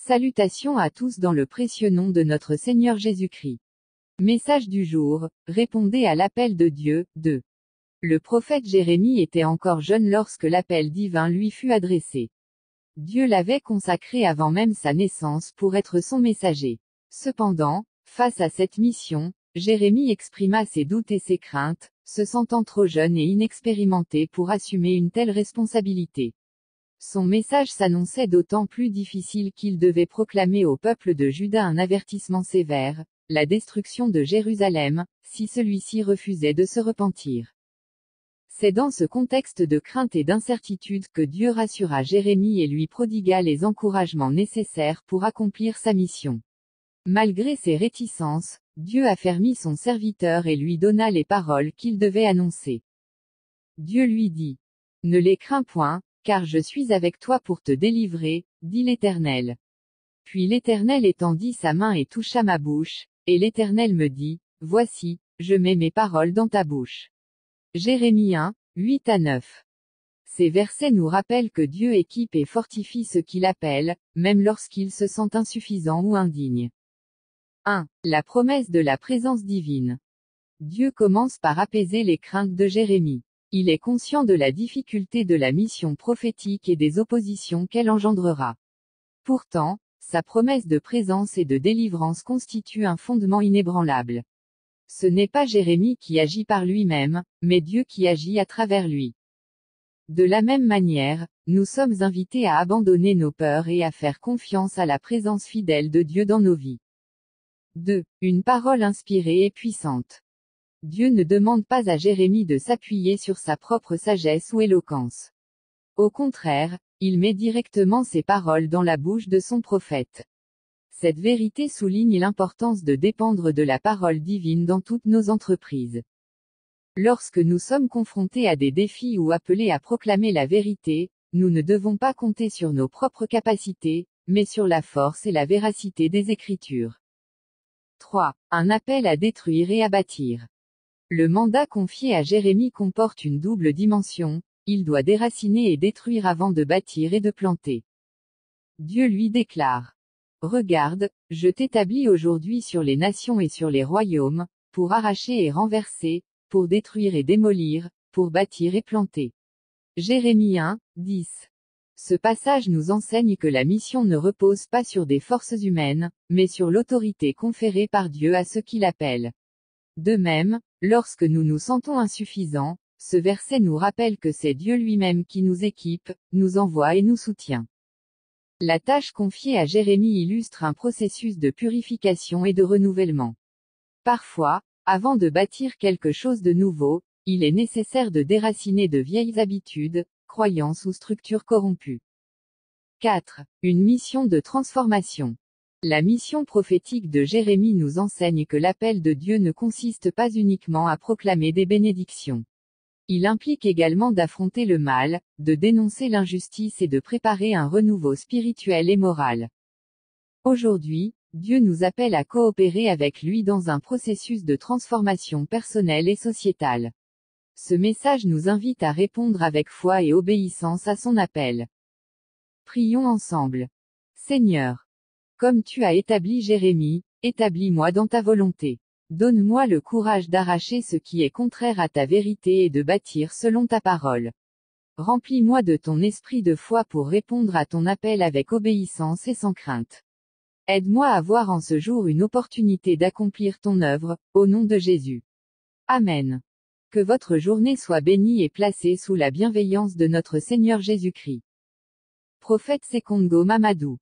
Salutations à tous dans le précieux nom de notre Seigneur Jésus-Christ. Message du jour, répondez à l'appel de Dieu. 2. Le prophète Jérémie était encore jeune lorsque l'appel divin lui fut adressé. Dieu l'avait consacré avant même sa naissance pour être son messager. Cependant, face à cette mission, Jérémie exprima ses doutes et ses craintes, se sentant trop jeune et inexpérimenté pour assumer une telle responsabilité. Son message s'annonçait d'autant plus difficile qu'il devait proclamer au peuple de Juda un avertissement sévère, la destruction de Jérusalem, si celui-ci refusait de se repentir. C'est dans ce contexte de crainte et d'incertitude que Dieu rassura Jérémie et lui prodigua les encouragements nécessaires pour accomplir sa mission. Malgré ses réticences, Dieu affermit son serviteur et lui donna les paroles qu'il devait annoncer. Dieu lui dit: « Ne les crains point, car je suis avec toi pour te délivrer, dit l'Éternel. » Puis l'Éternel étendit sa main et toucha ma bouche, et l'Éternel me dit: « Voici, je mets mes paroles dans ta bouche. » Jérémie 1, 8-9. Ces versets nous rappellent que Dieu équipe et fortifie ceux qu'il appelle, même lorsqu'ils se sentent insuffisants ou indignes. 1. La promesse de la présence divine. Dieu commence par apaiser les craintes de Jérémie. Il est conscient de la difficulté de la mission prophétique et des oppositions qu'elle engendrera. Pourtant, sa promesse de présence et de délivrance constitue un fondement inébranlable. Ce n'est pas Jérémie qui agit par lui-même, mais Dieu qui agit à travers lui. De la même manière, nous sommes invités à abandonner nos peurs et à faire confiance à la présence fidèle de Dieu dans nos vies. 2. Une parole inspirée et puissante. Dieu ne demande pas à Jérémie de s'appuyer sur sa propre sagesse ou éloquence. Au contraire, il met directement ses paroles dans la bouche de son prophète. Cette vérité souligne l'importance de dépendre de la parole divine dans toutes nos entreprises. Lorsque nous sommes confrontés à des défis ou appelés à proclamer la vérité, nous ne devons pas compter sur nos propres capacités, mais sur la force et la véracité des Écritures. 3. Un appel à détruire et à bâtir. Le mandat confié à Jérémie comporte une double dimension, il doit déraciner et détruire avant de bâtir et de planter. Dieu lui déclare: « Regarde, je t'établis aujourd'hui sur les nations et sur les royaumes, pour arracher et renverser, pour détruire et démolir, pour bâtir et planter. » Jérémie 1, 10. Ce passage nous enseigne que la mission ne repose pas sur des forces humaines, mais sur l'autorité conférée par Dieu à ceux qui l'appellent. De même, lorsque nous nous sentons insuffisants, ce verset nous rappelle que c'est Dieu lui-même qui nous équipe, nous envoie et nous soutient. La tâche confiée à Jérémie illustre un processus de purification et de renouvellement. Parfois, avant de bâtir quelque chose de nouveau, il est nécessaire de déraciner de vieilles habitudes, croyances ou structures corrompues. 4. Une mission de transformation. La mission prophétique de Jérémie nous enseigne que l'appel de Dieu ne consiste pas uniquement à proclamer des bénédictions. Il implique également d'affronter le mal, de dénoncer l'injustice et de préparer un renouveau spirituel et moral. Aujourd'hui, Dieu nous appelle à coopérer avec lui dans un processus de transformation personnelle et sociétale. Ce message nous invite à répondre avec foi et obéissance à son appel. Prions ensemble. Seigneur, comme tu as établi Jérémie, établis-moi dans ta volonté. Donne-moi le courage d'arracher ce qui est contraire à ta vérité et de bâtir selon ta parole. Remplis-moi de ton esprit de foi pour répondre à ton appel avec obéissance et sans crainte. Aide-moi à voir en ce jour une opportunité d'accomplir ton œuvre, au nom de Jésus. Amen. Que votre journée soit bénie et placée sous la bienveillance de notre Seigneur Jésus-Christ. Prophète Sekongo Mamadou.